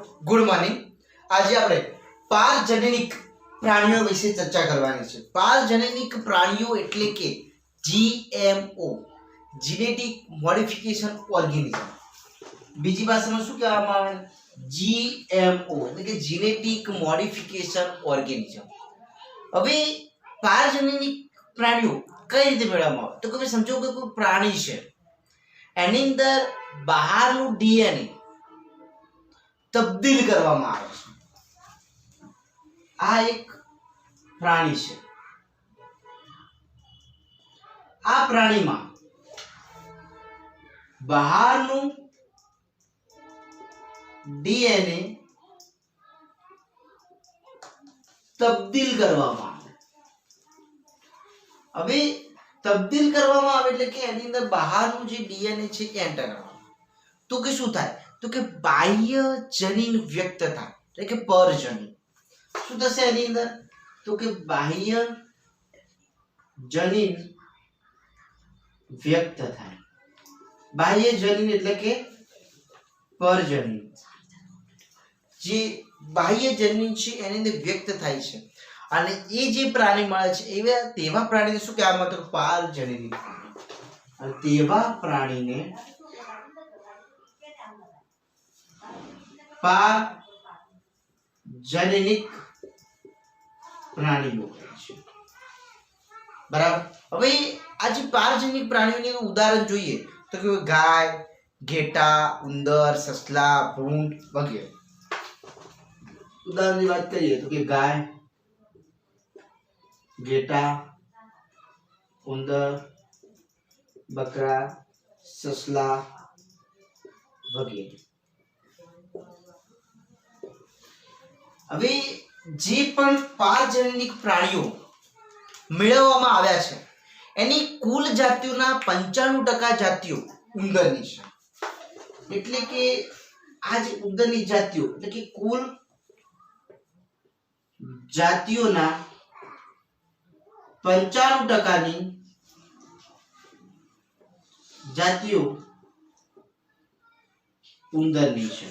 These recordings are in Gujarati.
Good morning. आज આપણે પારજનનિક પ્રાણીઓ વિશે ચર્ચા કરવાની છે। પારજનનિક પ્રાણીઓ એટલે કે જીએમઓ, જીનેટિક મોડિફિકેશન ઓર્ગેનિઝમ। બીજી ભાષામાં શું કહેવામાં આવે? જીએમઓ એટલે કે જીનેટિક મોડિફિકેશન ઓર્ગેનિઝમ। હવે પારજનનિક પ્રાણીઓ કઈ રીતે મેળવવામાં આવે? તો તમે સમજો કે કોઈ પ્રાણી છે, એની અંદર બહારનું ડીએનએ તબદીલ કરવામાં આવે છે। આ એક પ્રાણી છે। આ પ્રાણીમાં બહારનું ડીએનએ તબદીલ કરવામાં આવે। હવે તબદીલ કરવામાં આવે એટલે કે એની અંદર બહારનું જે ડીએનએ છે એ એન્ટર કરવામાં તો કે શું થાય? તો કે બાહ્ય જનીન વ્યક્ત થાય એટલે કે પરજનીન। શું થશે એની અંદર? તો કે બાહ્ય જનીન વ્યક્ત થાય। બાહ્ય જનીન એટલે કે પરજનીન। જે બાહ્ય જનીન છે એની અંદર વ્યક્ત થાય છે અને એ જે પ્રાણી મળે છે એવા તેવા પ્રાણીને શું કહેવામાં આવે? તો પારજનનિક પ્રાણી। અને તેવા પ્રાણીને પારજનનિક પ્રાણીઓ કહે છે। બરાબર। હવે આ જે પારજનનિક પ્રાણીઓનું ઉદાહરણ જોઈએ તો કે ગાય, ઘેટા, ઉંદર, સસલા, ભૂંડ વગેરે। ઉદાહરણની વાત કરીએ તો કે ગાય, ઘેટા, ઉંદર, બકરા, સસલા વગેરે। હવે જે પણ પારજનનિક પ્રાણીઓ મેળવવામાં આવ્યા છે એની કુલ જાતિઓના 95% જાતિઓ ઉંદરની છે। એટલે કે આ જે ઉંદરની જાતિઓ એટલે કે કુલ જાતિઓના 95% જાતિઓ ઉંદરની છે।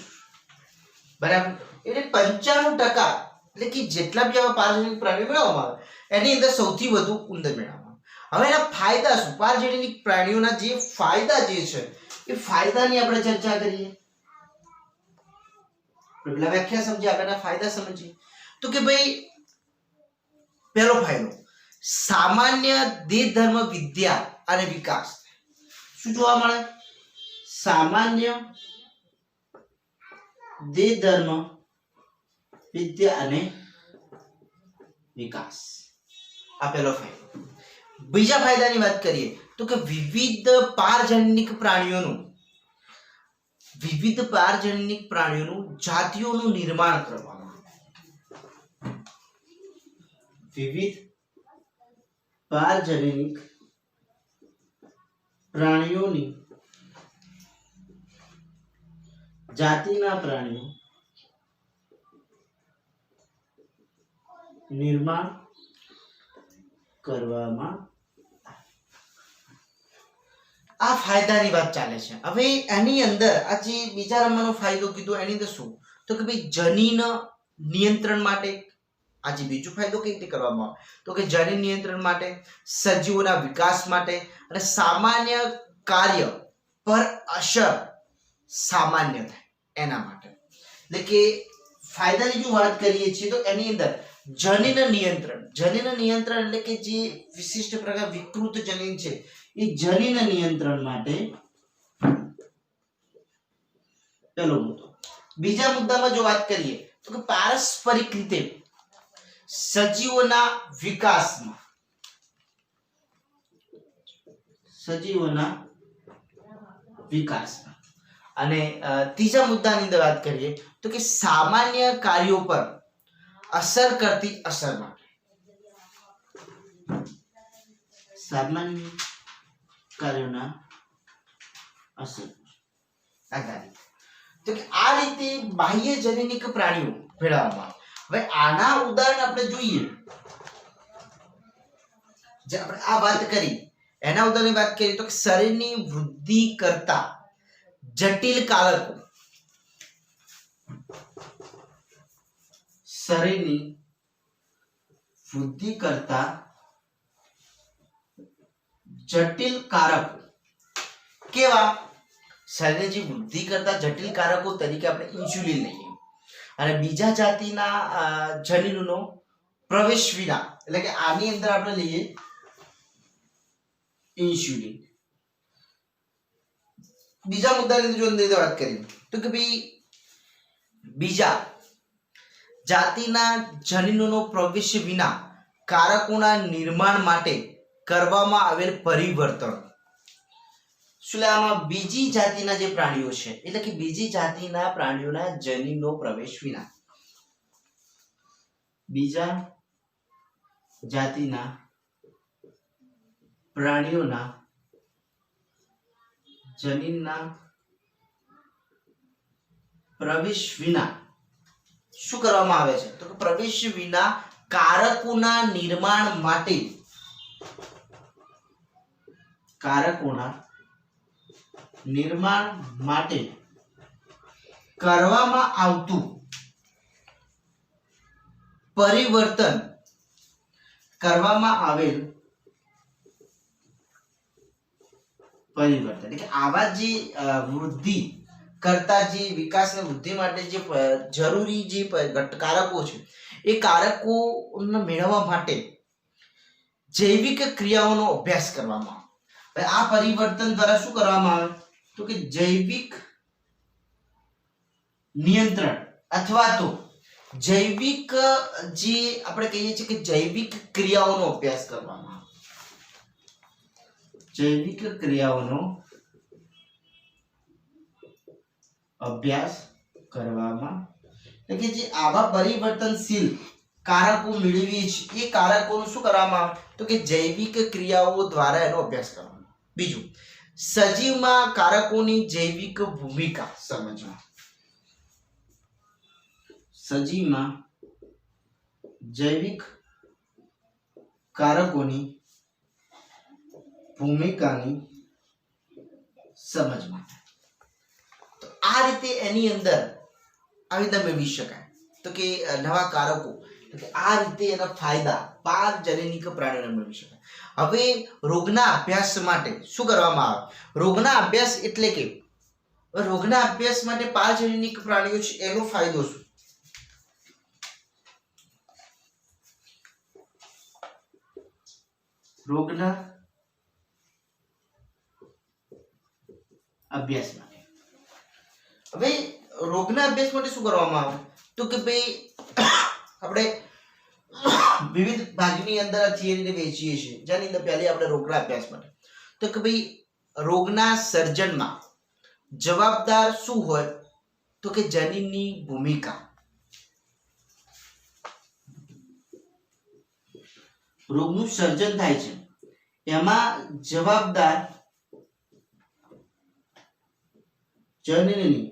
બરાબર। એટલે 95% એટલે કે જેટલા બી આવા પારજનનિક પ્રાણીઓ મેળવવામાં આવે એની અંદર સૌથી વધુ ઉંદર મેળવવામાં આવે। હવે એના ફાયદા શું? પારજનનિક પ્રાણીઓના જે ફાયદા જે છે એ ફાયદાની આપણે ચર્ચા કરીએ। પહેલા વ્યાખ્યા સમજીએ, આગળના ફાયદા સમજીએ। તો કે ભાઈ પહેલો ફાયદો, સામાન્ય દેહ ધર્મ વિદ્યા અને વિકાસ। શું જોવા મળે? સામાન્ય દેહ ધર્મ વિદ્યા અને વિકાસ, આ પહેલો ફાયદો। બીજા ફાયદાની વાત કરીએ તો કે વિવિધ પારજનનિક પ્રાણીઓનું જાતિઓનું નિર્માણ કરવામાં આવે। વિવિધ પારજનનિક પ્રાણીઓની જાતિના પ્રાણીઓ નિર્માણ કરવામાં આ ફાયદાની વાત ચાલે છે। હવે એની અંદર આ જે બીજા નંબરનો ફાયદો કીધો એની અંદર શું? તો કે ભાઈ જનીન નિયંત્રણ માટે। આજે બીજો ફાયદો કઈ રીતે કરવામાં આવે? તો કે જનીન નિયંત્રણ માટે, સજીવોના વિકાસ માટે અને સામાન્ય કાર્ય પર અસર સામાન્ય થાય એના માટે। એટલે કે ફાયદાની જો વાત કરીએ છીએ તો એની અંદર જનીન નિયંત્રણ એટલે કે જે વિશિષ્ટ પ્રકાર વિકૃત જનીન છે એ જનીન નિયંત્રણ માટે પહેલો મુદ્દો। બીજા મુદ્દામાં જો વાત કરીએ તો કે પારસ્પરિક રીતે સજીવોના વિકાસમાં અને ત્રીજા મુદ્દાની અંદર વાત કરીએ તો કે સામાન્ય કાર્યો પર અસર કરતી અસર માટે। સામાન્ય કાર્યોના અસર આધારિત। તો કે આ રીતે બાહ્ય જનનિક પ્રાણીઓ મેળવવામાં આવે। હવે આના ઉદાહરણ આપણે જોઈએ, જે આપણે આ વાત કરી એના ઉદાહરણની વાત કરીએ તો શરીરની વૃદ્ધિ કરતા જટિલ કારકો શરીરની વૃદ્ધિ કરતા જટિલ કારકો કેવા? શરીરની જે વૃદ્ધિ કરતા જટિલ કારકો તરીકે આપણે ઇન્સ્યુલિન લઈએ અને બીજા જાતિના જનીનોનો પ્રવેશ વિના, એટલે કે આની અંદર આપણે લઈએ ઇન્સ્યુલિન. બીજા મુદ્દાની જો અંદર વાત કરીએ તો કે ભાઈ બીજા જાતિના જનીનોનો પ્રવેશ વિના કારકોના નિર્માણ માટે કરવામાં આવેલ પરિવર્તન. શું આમાં બીજી જાતિના જે પ્રાણીઓ છે, એટલે કે બીજી જાતિના પ્રાણીઓના જનીનનો પ્રવેશ વિના, બીજા જાતિના પ્રાણીઓના જનીનના પ્રવેશ વિના શું કરવામાં આવે છે? તો કે પ્રવેશ વિના કારકોના નિર્માણ માટે કરવામાં આવતું પરિવર્તન, કરવામાં આવેલ પરિવર્તન, એટલે કે આવા જે વૃદ્ધિ કરતા જે વિકાસ અને વૃદ્ધિ માટે જે જરૂરી જે કારકો છે એ કારકો મેળવવા માટે જૈવિક ક્રિયાઓનો અભ્યાસ કરવામાં આવે. આ પરિવર્તન દ્વારા શું કરવામાં આવે? તો કે જૈવિક નિયંત્રણ અથવા તો જૈવિક જે આપણે કહીએ છીએ કે જૈવિક ક્રિયાઓનો અભ્યાસ કરવામાં આવે. જૈવિક ક્રિયાઓનો અભ્યાસ કરવામાં, એટલે કે જે આવા પરિવર્તનશીલ કારકો મેળવીએ છીએ એ કારકોનું શું કરવામાં આવે? તો કે જૈવિક ક્રિયાઓ દ્વારા એનો અભ્યાસ કરવામાં. બીજું, સજીવમાં કારકોની જૈવિક ભૂમિકા સમજવા. સજીવમાં જૈવિક કારકોની ભૂમિકાની સમજ માટે. તો આ રીતે એની અંદર આવી રીતે મેળવી શકાય. તો કે નવા કારકો, આ રીતે એના ફાયદા પારજનનિક પ્રાણીઓને મેળવી શકાય. હવે રોગના અભ્યાસ માટે શું કરવામાં આવે? રોગના અભ્યાસ એટલે કે રોગના અભ્યાસ માટે પારજનનિક પ્રાણીઓ છે એનો ફાયદો શું? રોગના અભ્યાસ માટે, હવે રોગના અભ્યાસ માટે શું કરવામાં આવે? તો કે ભાઈ આપણે વિવિધ ભાગની અંદર થિયરીને વહેંચીએ છીએ, જેની અંદર પહેલી આપણે રોગના અભ્યાસ માટે, તો કે ભાઈ રોગના સર્જનમાં જવાબદાર શું હોય? તો કે જનીનની ભૂમિકા. રોગનું સર્જન થાય છે એમાં જવાબદાર જનીનની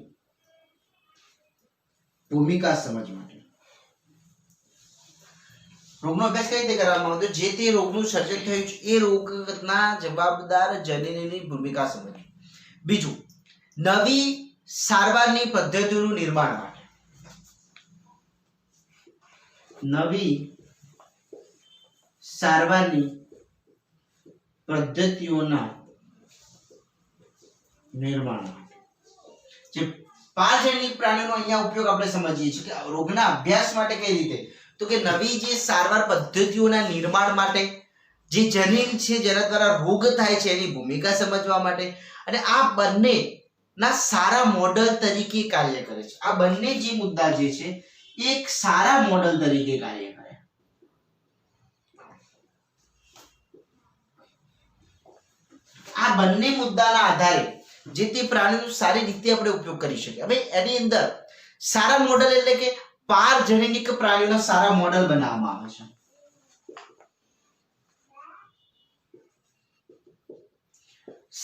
ભૂમિકા સમજવા માટે રોગનો અભ્યાસ કઈ રીતે કરવામાં આવે? તો જે તે રોગનું સર્જન થયું છે એ રોગના જવાબદાર જનીનની ભૂમિકા સમજવી. બીજું, નવી સારવારની પદ્ધતિઓનું નિર્માણ માટે, નવી સારવારની પદ્ધતિઓના નિર્માણ માટે. જે પારજનનિક પ્રાણીઓનો અહીંયા ઉપયોગ આપણે સમજીએ છીએ કે રોગના અભ્યાસ માટે કઈ રીતે? તો કે નવી જે સારવાર પદ્ધતિઓના નિર્માણ માટે, જે જનીન છે જેના દ્વારા રોગ થાય છે એની ભૂમિકા સમજવા માટે, અને આ બંને ના સારા મોડલ તરીકે કાર્ય કરે છે. આ બંને જે મુદ્દા જે છે એક સારા મોડલ તરીકે કાર્ય કરે. આ બંને મુદ્દાના આધારે જે તે પ્રાણીનો સારી રીતે આપણે ઉપયોગ કરી શકીએ. હવે એની અંદર સારા મોડલ એટલે કે પારજનનિક પ્રાણીઓના સારા મોડલ બનાવવામાં આવે છે.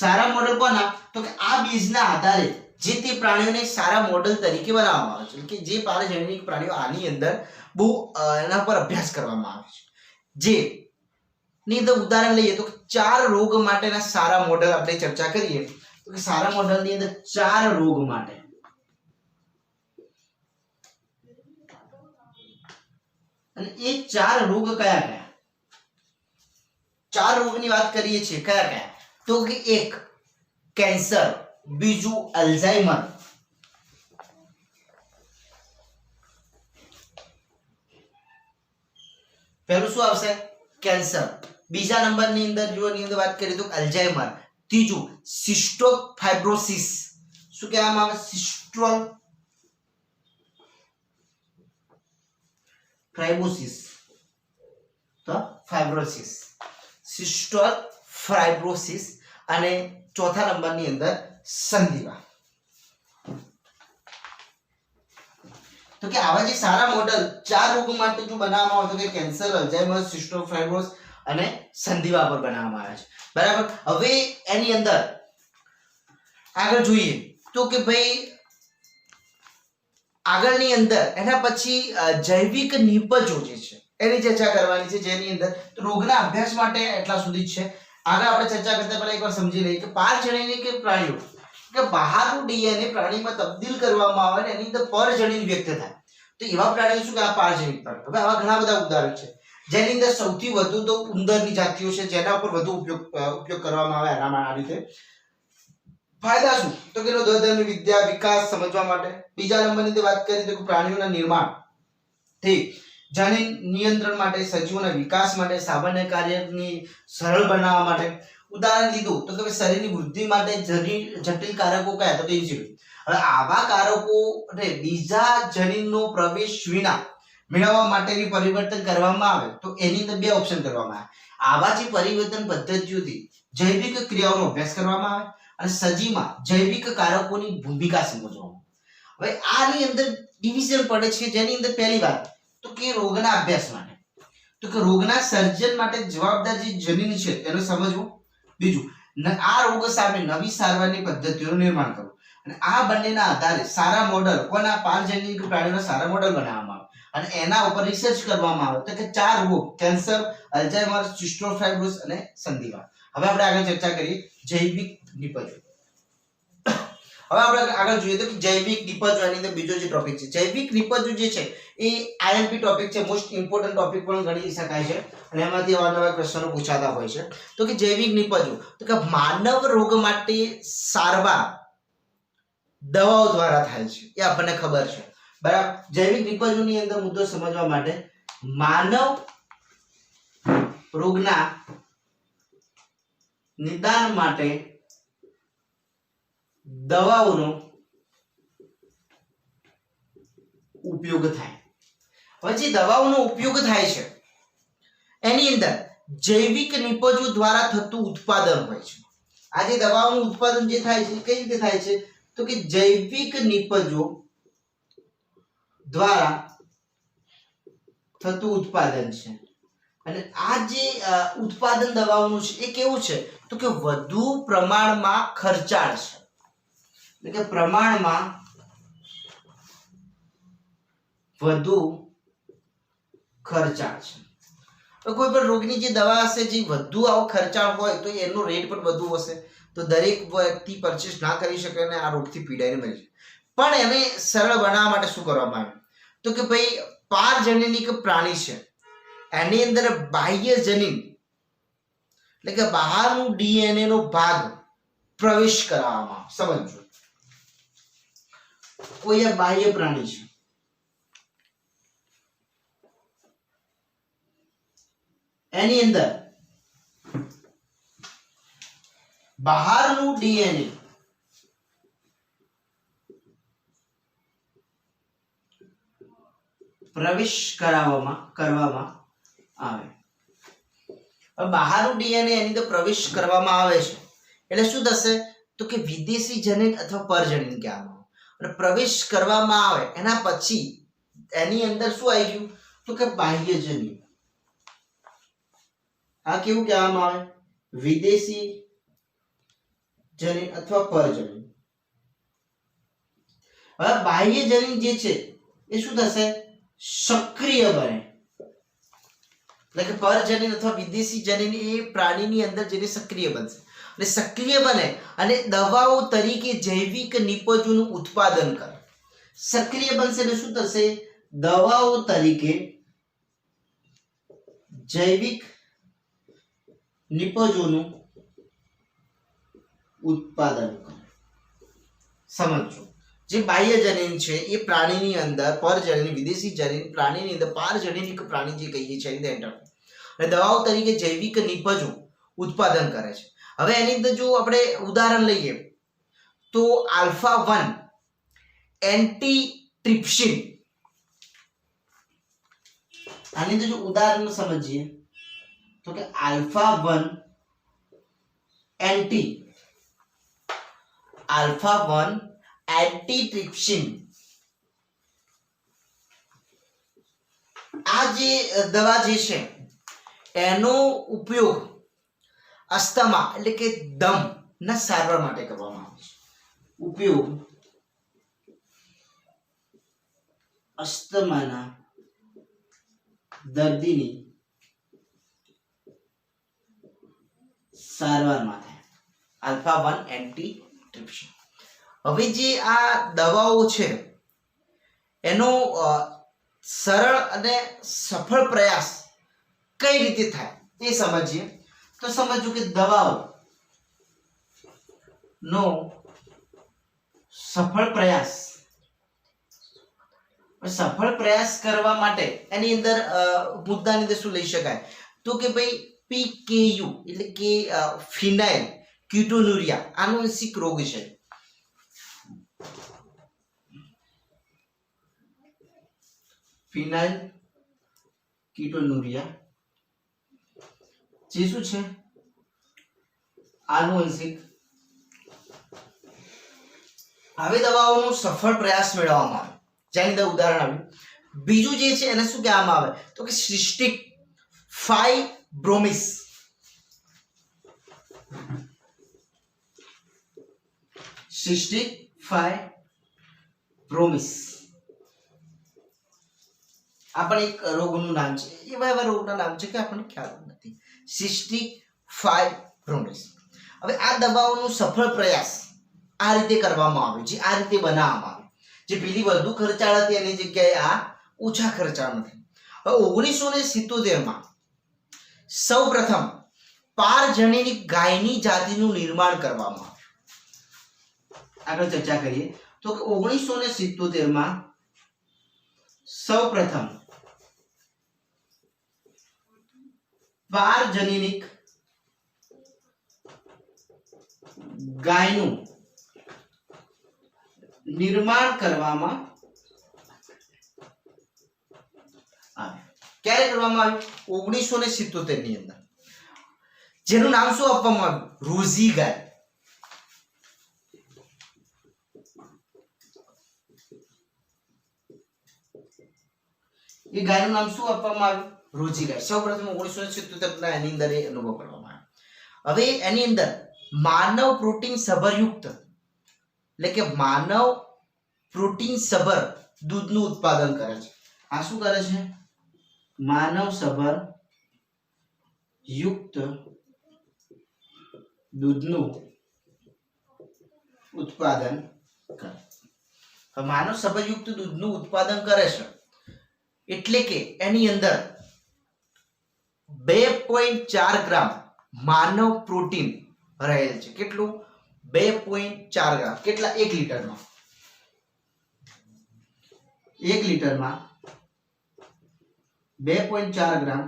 સારા મોડલ કોના? તો કે આ બીજના આધારે જે તે પ્રાણીઓને સારા મોડલ તરીકે બનાવવામાં આવે છે, કે જે પારજનનિક પ્રાણીઓ આની અંદર બહુ એના પર અભ્યાસ કરવામાં આવે છે. જે ની અંદર ઉદાહરણ લઈએ તો 4 રોગ માટેના સારા મોડલ આપણે ચર્ચા કરીએ તો કે સારા મોડલ ની અંદર 4 રોગ માટે અને એ ચાર રોગ કયા કયા? ચાર રોગની વાત કરીએ છીએ, કયા કયા? તો કે એક કેન્સર, બીજું અલ્ઝાઇમર, પહેલું શું આવશે? કેન્સર. બીજા નંબરની અંદર જો એની અંદર વાત કરીએ તો અલ્ઝાઇમર. ત્રીજું સિસ્ટિક ફાઇબ્રોસિસ. શું કહેવામાં આવે? Cystic fibrosis. તો ફાઇબ્રોસિસ, સિસ્ટિક ફાઇબ્રોસિસ. અને ચોથા નંબરની અંદર સંધિવા. તો કે આવા જે સારા મોડલ ચાર રોગો માટે જો બનાવવામાં આવે તો કે કેન્સર, અલ્ઝાઇમર, સિસ્ટિક ફાઇબ્રોસિસ અને સંધિવા પર બનાવવામાં આવે છે. બરાબર. હવે એની અંદર આગળ જોઈએ તો કે ભાઈ આગળની અંદર એના પછી જૈવિક નિપજો જે છે એની ચર્ચા કરવાની છે, જેની અંદર રોગના અભ્યાસ માટે એટલા સુધી જ છે. આગળ આપણે ચર્ચા કરતા પહેલા એકવાર સમજી લઈએ કે પારજણીની કે પ્રાણીઓ કે બહારનું ડીએનએ પ્રાણીમાં તબદીલ કરવામાં આવે ને એની અંદર પરજણીન વ્યક્ત થાય તો એવા પ્રાણીઓ શું કહેવાય? પારજણીન પ્રાણીઓ. હવે આવા ઘણા બધા ઉદાહરણ છે, જેની અંદર સૌથી વધુ તો ઉંદરની જાતિઓ છે, જેના ઉપર વધુ ઉપયોગ કરવામાં આવે. આના આ રીતે ફાયદા શું? તો કે દોધની વિદ્યા વિકાસ સમજવા માટે. બીજા નંબરની અંદર વાત કરીએ તો પ્રાણીઓના નિર્માણ, ઠીક, જનીન નિયંત્રણ માટે, સજીવોના વિકાસ માટે, સામાન્ય કાર્યની સરળ બનાવવા માટે. ઉદાહરણ લીધું તો કે શરીરની વૃદ્ધિ માટે જટિલ કારકો કયા? તો કે ઇન્સ્યુલિન. હવે આવા કારકો ને બીજા જનીનનો પ્રવેશ વિના મેળવવા માટેની પરિવર્તન કરવામાં આવે તો એની અંદર બે ઓપ્શન કરવામાં આવે. આવા જે પરિવર્તન પદ્ધતિઓથી જૈવિક ક્રિયાઓનો અભ્યાસ કરવામાં આવે અને સજીવમાં જૈવિક કારકોની ભૂમિકા સમજવામાં. હવે આની અંદર ડિવિઝન પડે છે, જેની અંદર પહેલી વાત તો કે રોગના અભ્યાસ માટે, તો કે રોગના સર્જન માટે જવાબદાર જે જનીન છે એને સમજવું. બીજું, આ રોગ સામે નવી સારવારની પદ્ધતિઓનું નિર્માણ કરવું. અને આ બંનેના આધારે સારા મોડલ કોના? પારજનિક પ્રાણીઓના સારા મોડલ બનાવવામાં આવે અને એના ઉપર રિસર્ચ કરવામાં આવે. તો કે ચાર રોગ કેન્સર, અલ્ઝાઇમર, સિસ્ટિક ફાઇબ્રોસિસ અને સંધિવા. હવે આપણે આગળ ચર્ચા કરીએ જૈવિક નિપજો. હવે આપણે આગળ જોઈએ તો કે જૈવિક નિપજો એની અંદર બીજો જે ટોપિક છે જૈવિક નિપજો જે છે એ આઈએમપી ટોપિક છે, મોસ્ટ ઇમ્પોર્ટન્ટ ટોપિક પણ ગણી શકાય છે અને એમાંથી અવારનવાર પ્રશ્નો પૂછાતા હોય છે. તો કે જૈવિક નિપજો તો કે માનવ રોગ માટે સારવાર દવાઓ દ્વારા થાય છે, એ આપણને ખબર છે. બરાબર. જૈવિક નિપજોની અંદર મુદ્દો સમજવા માટે માનવ રોગના નિદાન માટે દવાઓનો ઉપયોગ થાય. હવે જે દવાઓનો ઉપયોગ થાય છે એની અંદર જૈવિક નિપજો દ્વારા થતું ઉત્પાદન હોય છે. આ જે દવાઓનું ઉત્પાદન જે થાય છે કઈ રીતે થાય છે? તો કે જૈવિક નિપજો દ્વારા થતું ઉત્પાદન છે. અને આ જે ઉત્પાદન દવાઓનું છે એ કેવું છે? તો કે વધુ પ્રમાણમાં ખર્ચાળ છે, એટલે કે પ્રમાણમાં વધુ ખર્ચાળ છે. તો કોઈ પણ રોગની જે દવા હશે જે વધુ આવો ખર્ચાળ હોય તો એનો રેટ પણ વધુ હશે, તો દરેક વ્યક્તિ પરચેસ ના કરી શકે અને આ રોગથી પીડાઈને મરી જાય. પણ એને સરળ બનાવવા માટે શું કરવામાં આવે? તો કે ભાઈ પારજનનિક પ્રાણી છે એની અંદર બાહ્ય જનીન એટલે કે બહારનું ડીએનએ નો ભાગ પ્રવેશ કરાવવામાં. સમજો કોઈ આ બાહ્ય પ્રાણી છે, એની અંદર બહારનું ડીએનએ પ્રવેશ કરવામાં આવે. બહારનું ડીએનએ એની અંદર પ્રવેશ કરવામાં આવે છે એટલે શું થશે? તો કે વિદેશી જનીન અથવા પરજનીન કહેવામાં આવે. અને પ્રવેશ કરવામાં આવે એના પછી એની અંદર શું આવી ગયું? તો કે બાહ્ય જનીન. આ કેવું કહેવામાં આવે? વિદેશી જનીન અથવા પરજનીન. હવે બાહ્ય જનીન જે છે એ શું થશે? સક્રિય બને. એટલે કે પરજનીન અથવા વિદેશી જનીન એ પ્રાણીની અંદર જઈને સક્રિય બનશે અને સક્રિય બને અને દવાઓ તરીકે જૈવિક નિપજોનું ઉત્પાદન કરે. સક્રિય બનશે એટલે શું થશે? દવાઓ તરીકે જૈવિક નિપજોનું ઉત્પાદન કરે. સમજો જે બાહ્ય જનીન છે એ પ્રાણીની અંદર પરજનની વિદેશી જનીન પ્રાણીની અંદર પારજનનિક પ્રાણી જે કહીએ છીએ એને એન્ટર અને દવાઓ તરીકે જૈવિક નિપજો ઉત્પાદન કરે છે. હવે એની અંદર જો આપણે ઉદાહરણ લઈએ તો આલ્ફા 1 એન્ટી ટ્રિપ્સિન. આની અંદર જો ઉદાહરણ સમજીએ તો કે આલ્ફા 1 એન્ટી ટ્રિપ્સિન. આ જે દવા જે છે એનો ઉપયોગ અસ્થમા એટલે કે દમ ના સારવાર માટે કરવામાં આવે છે. ઉપયોગ અસ્થમાના દર્દીની સારવાર માટે આલ્ફા 1 એન્ટી ટ્રિપ્સિન. હવે જે આ દવાઓ છે એનો સરળ અને સફળ પ્રયાસ કઈ રીતે થાય એ સમજીએ તો સમજો કે દવાઓ નો સફળ પ્રયાસ કરવા માટે એની અંદર મુદ્દાની અંદર શું લઈ શકાય તો કે ભાઈ PKU એટલે કે ફિનાઇલ ક્યુટોનુરિયા આનુવંશિક રોગ છે. ફિનાઇલ ક્યુટોનુરિયા જે શું છે આનુવંશિક. આવી દવાઓનો સફળ પ્રયાસ મેળવવામાં આવે જેની અંદર ઉદાહરણ આવ્યું. બીજું જે છે એને શું કહેવામાં આવે તો કે સિસ્ટિક ફાઇબ્રોમિસ. સિસ્ટિક ફાઇબ્રોમિસ આ પણ એક રોગનું નામ છે. એવા એવા રોગના નામ છે કે આપણને ખ્યાલ નથી. સિસ્ટિક ફાઇબ્રોમિસ. હવે આ દવાઓનો સફળ પ્રયાસ આ રીતે કરવામાં આવે છે, આ રીતે બનાવવામાં આવે. જે પેલી વધુ ખર્ચાળ હતી એની જગ્યાએ આ ઓછા ખર્ચાળ નથી. હવે 1977 માં સૌ પ્રથમ પારજનની ગાયની જાતિનું નિર્માણ કરવામાં આવ્યું. આગળ ચર્ચા કરીએ તો 1977 માં સૌ પ્રથમ પારજનનિક ગાયનું નિર્માણ કરવામાં આવ્યું. ક્યારે કરવામાં આવ્યું 1977 ની અંદર. જેનું નામ શું આપવામાં આવ્યું રોઝી ગાય. એ ગાયનું નામ શું આપવામાં આવ્યું રોઝી ગાય. સૌપ્રથમ 1977 ના એની અંદર એ અનુભવ કરવામાં આવ્યો. હવે એની અંદર માનવ પ્રોટીન સભરયુક્ત એટલે કે માનવ પ્રોટીન સભર દૂધનું ઉત્પાદન કરે છે. આ શું કરે છે માનવ સભર યુક્ત દૂધનું ઉત્પાદન કરે. માનવ સભરયુક્ત દૂધનું ઉત્પાદન કરે છે એટલે કે એની અંદર 2.4 ગ્રામ માનવ પ્રોટીન રહેલ છે. કેટલું 2.4 ગ્રામ. કેટલા 1 લીટરમાં 1 લીટરમાં 2.4 ગ્રામ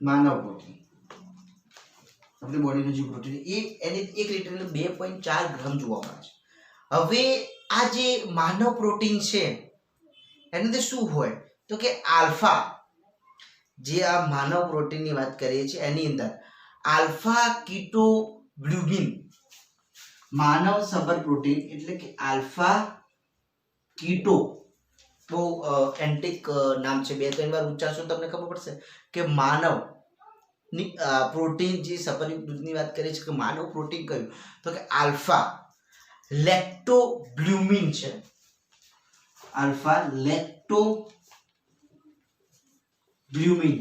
માનવ પ્રોટીન. આપણી બોડીનું જે પ્રોટીન એની 1 લીટરનું 2.4 ગ્રામ જોવા મળે છે. હવે આ જે માનવ પ્રોટીન છે એની અંદર શું હોય તો કે આલ્ફા, જે આ માનવ પ્રોટીનની વાત કરીએ છીએ એની અંદર આલ્ફા કીટોગ્લુબિન માનવ સભર પ્રોટીન એટલે કે આલ્ફા કીટો. બહુ એન્ટિક નામ છે, 2-3 વાર ઉચ્ચારશો તમને ખબર પડશે કે માનવ ની પ્રોટીન જે સભરયુક્ત દૂધની વાત કરીએ છીએ કે માનવ પ્રોટીન કયું તો કે આલ્ફા લેક્ટોગ્લુમિન છે. આલ્ફા લેક્ટોગ્લુમિન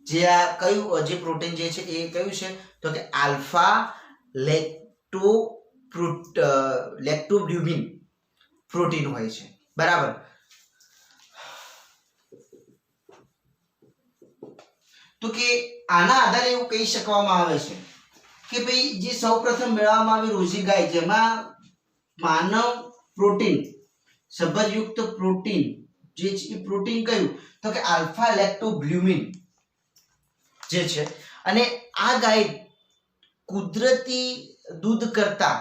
જે આ કયું જે પ્રોટીન જે છે એ કયું છે તો કે આલ્ફા લેક્ટોગ્લુમિન પ્રોટીન હોય છે. બરાબર. તો કે આના આધારે એવું કહી શકવામાં આવે છે કે ભાઈ જે સૌપ્રથમ મેળવવામાં આવી રોજી ગાય જેમાં માનવ પ્રોટીન સભરયુક્ત પ્રોટીન જે છે એ પ્રોટીન કયું તો કે આલ્ફા લેક્ટોબ્લ્યુમિન જે છે અને આ ગાય કુદરતી દૂધ કરતા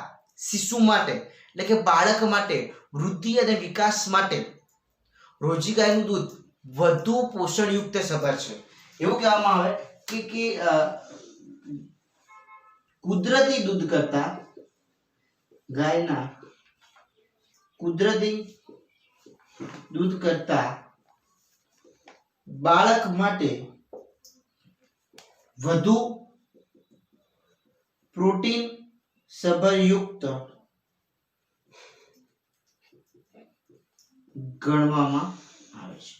શિશુ માટે એટલે કે બાળક માટે વૃદ્ધિ અને વિકાસ માટે રોજી ગાયનું દૂધ વધુ પોષણયુક્ત સભર છે. એવું કહેવામાં આવે કે કુદરતી દૂધ કરતા ગાયના કુદરતી દૂધ કરતા બાળક માટે વધુ પ્રોટીન સભરયુક્ત ગણવામાં આવે છે.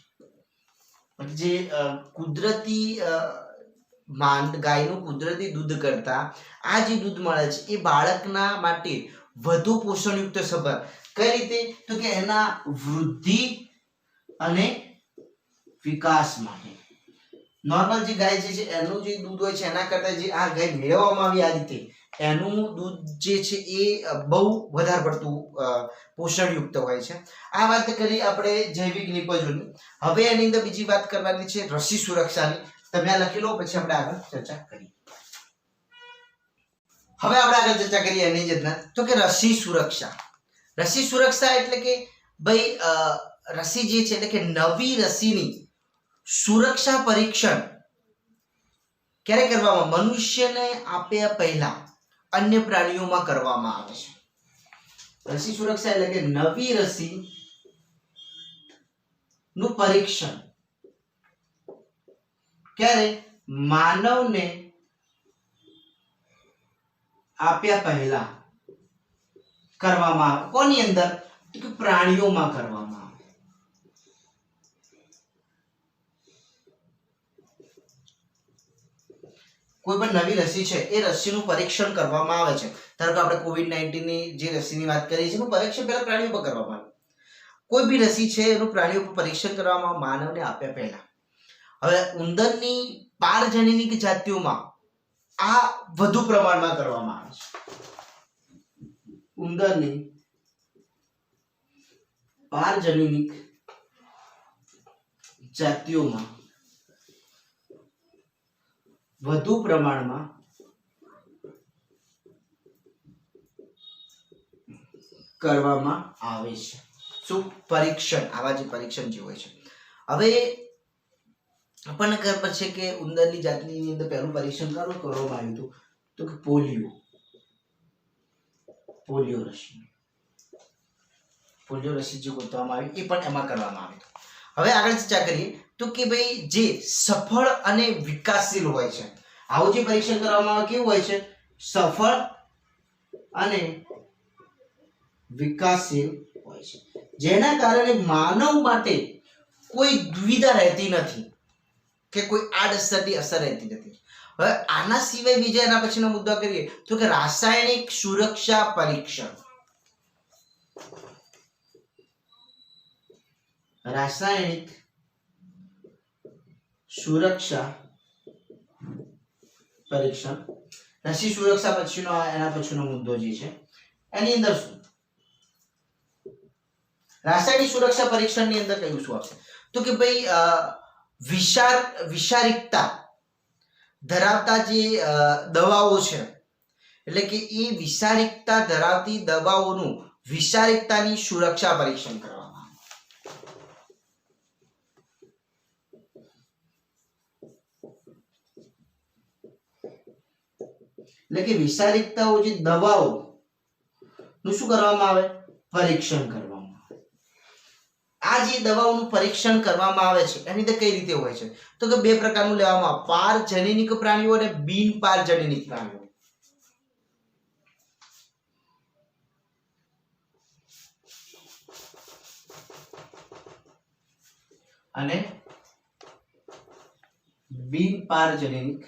જે કુદરતી ગાયનું કુદરતી દૂધ કરતા આ જે દૂધ મળે છે એ બાળકના માટે વધુ પોષણયુક્ત સભર. કઈ રીતે તો કે એના વૃદ્ધિ અને વિકાસ માટે. નોર્મલ જે ગાય છે એનું જે દૂધ હોય છે એના કરતા જે આ ગાય મેળવવામાં આવી આ રીતે એનું દૂધ જે છે એ બહુ વધારે પડતું પોષણયુક્ત હોય છે. આ વાત કરી આપણે જૈવિક નિપજોની. હવે એની અંદર બીજી વાત કરવાની છે રસી સુરક્ષાની. તમે આ લખી લો પછી આપણે આગળ ચર્ચા કરીએ. હવે આપણે આગળ ચર્ચા કરીએ એની જ અંદર તો કે રસી સુરક્ષા. રસી સુરક્ષા એટલે કે ભાઈ રસી જે છે એટલે કે નવી રસીની સુરક્ષા પરીક્ષણ ક્યારે કરવામાં મનુષ્યને આપ્યા પહેલા અન્ય પ્રાણીઓમાં કરવામાં આવે છે. રસી સુરક્ષા એટલે કે નવી રસી નું પરીક્ષણ ક્યારે માનવને આપ્યા પહેલા કરવામાં આવે. કોની અંદર તો કે પ્રાણીઓમાં કરવામાં આવે. કોઈ પણ નવી રસી છે એ રસીનું પરીક્ષણ કરવામાં આવે છે. ધારો કે આપણે કોવિડ-19 ની જે રસીની વાત કરી છે એનું પરીક્ષણ પહેલા પ્રાણીઓ પર કરવામાં આવે. કોઈ બી રસી છે એનું પ્રાણીઓ પર પરીક્ષણ કરવામાં માનવને આપ્યા પહેલા. હવે ઉંદરની પારજનીનિક જાતિઓમાં આ વધુ પ્રમાણમાં કરવામાં આવે છે. ઉંદરની પારજનીનિક જાતિઓમાં વધુ પ્રમાણમાં કરવામાં આવે છે. શું પરીક્ષણ આવા જે પરીક્ષણ જે હોય છે. હવે આપણને ખબર છે કે ઉંદરની જાતની અંદર પહેલું પરીક્ષણ કરવામાં આવ્યું હતું તો કે પોલિયો રસી જે ગોતવામાં આવી એ પણ એમાં કરવામાં આવી. હવે આગળ ચર્ચા કરીએ તો કે ભાઈ જે સફળ અને વિકાસશીલ હોય છે આવું જે પરીક્ષણ કરવામાં આવે કેવું હોય છે સફળ અને વિકાસશીલ હોય છે જેના કારણે માનવ માટે કોઈ દુવિધા રહેતી નથી કે કોઈ આડઅસરની અસર રહેતી નથી. હવે આના સિવાય બીજા એના પછીનો મુદ્દો કરીએ તો કે રાસાયણિક સુરક્ષા પરીક્ષણ. રાસાયણિક સુરક્ષા પરીક્ષણ રસી સુરક્ષા પછીનો એના પછીનો મુદ્દો જે છે એની અંદર શું રાસાયણિક સુરક્ષા પરીક્ષણની અંદર કયું શું આવશે તો કે ભાઈ વિષારિકતા ધરાવતા જે દવાઓ છે એટલે કે એ વિષારિકતા ધરાવતી દવાઓનું વિષારિકતાની સુરક્ષા પરીક્ષણ કરવામાં આવે. એટલે કે વિષારિકતાઓ જે દવાઓ નું શું કરવામાં આવે પરીક્ષણ કરવામાં આવે. આ જે દવાઓનું પરીક્ષણ કરવામાં આવે છે એની અંદર કઈ રીતે હોય છે તો કે બે પ્રકારનું લેવામાં આવે પારજનીનિક પ્રાણીઓ અને બિન પારજનીનિક પ્રાણીઓ. અને બિન પારજનીનિક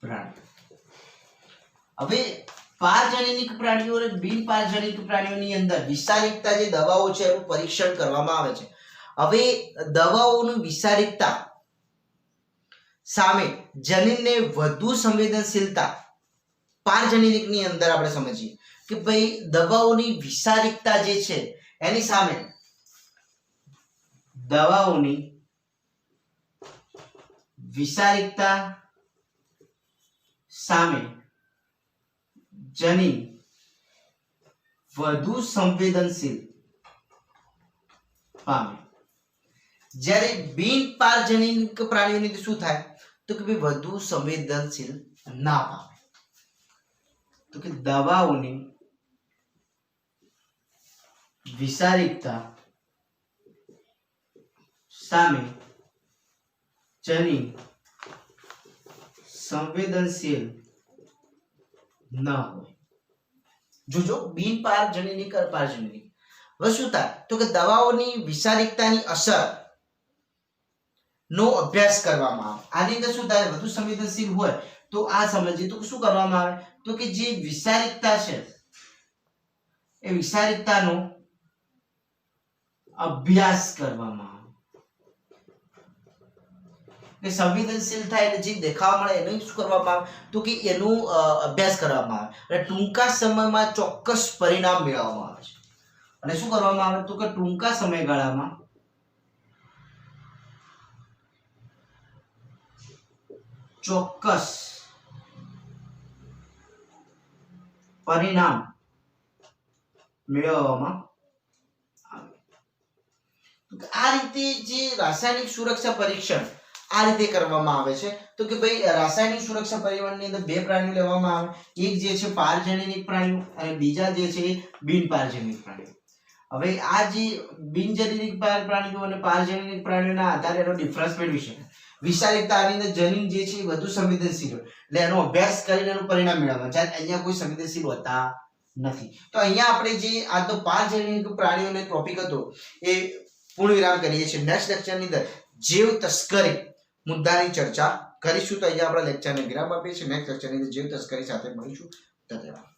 પ્રાણીઓ. હવે પારજનીનિક પ્રાણીઓ અને બિન પારજનીનિક પ્રાણીઓની અંદર વિષારિકતા જે દવાઓ છે એનું પરીક્ષણ કરવામાં આવે છે હવે દવાઓની વિષારિકતા સામે જનીનને વધુ સંવેદનશીલતા પારજનીનિકની અંદર આપણે સમજીએ કે ભાઈ દવાઓની વિષારિકતા જે છે એની સામે દવાઓની વિષારિકતા સામે જનીન વધુ સંવેદનશીલ પામે, જ્યારે બિન પારજનીનિક પ્રાણીઓની શું થાય તો કે ભાઈ વધુ સંવેદનશીલ ના પામે. તો કે દવાઓની વિષારિકતા સામે જનીન સંવેદનશીલ ન હોય. જોજો બિન પારજનીનિક અને પારજનીનિક. હવે શું થાય તો કે દવાઓની વિષારિકતાની અસર નો અભ્યાસ કરવામાં આવે. આની અંદર શું થાય વધુ સંવેદનશીલ હોય તો આ સમજીએ તો શું કરવામાં આવે તો કે જે વિષારિકતા છે એ વિષારિકતાનો અભ્યાસ કરવામાં આવે. કે સંવેદનશીલ થાય એટલે જે દેખાવા મળે એનું શું કરવામાં આવે તો કે એનું અભ્યાસ કરવામાં આવે અને ટૂંકા સમયમાં ચોક્કસ પરિણામ મેળવવામાં આવે છે. અને શું કરવામાં આવે તો કે ટૂંકા સમયગાળામાં ચોક્કસ પરિણામ મેળવવામાં આવે. આ રીતે જે રાસાયણિક સુરક્ષા પરીક્ષણ આ રીતે કરવામાં આવે છે. તો કે ભાઈ રાસાયણિક સુરક્ષા પરીક્ષણની અંદર બે પ્રાણીઓ લેવામાં આવે, એક જે છે પારજનીનિક પ્રાણીઓ અને બીજા જે છે બિન પારજનીનિક પ્રાણીઓ. હવે આ જે બિનજનીનિક પ્રાણીઓ અને પારજનીનિક પ્રાણીઓના આધારે એનો ડિફરન્સ મેળવી શકાય. વિષારિકતાની અંદર જનીન જે છે વધુ સંવેદનશીલ હોય એટલે એનો અભ્યાસ કરીને એનું પરિણામ મેળવવાનું, જ્યારે અહીંયા કોઈ સંવેદનશીલ હોતા નથી. તો અહીંયા આપણે જે આ તો પારજનીનિક પ્રાણીઓનો ટોપિક હતો એ પૂર્ણ વિરામ કરીએ છીએ. નેક્સ્ટ લેક્ચરની અંદર જીવ તસ્કરી મુદ્દાની ચર્ચા કરીશું. તો અહીંયા આપણા લેક્ચરને વિરામ આપીએ છીએ. નેક્સ્ટ લેક્ચરની અંદર જીવ તસ્કરી સાથે મળીશું. ધન્યવાદ.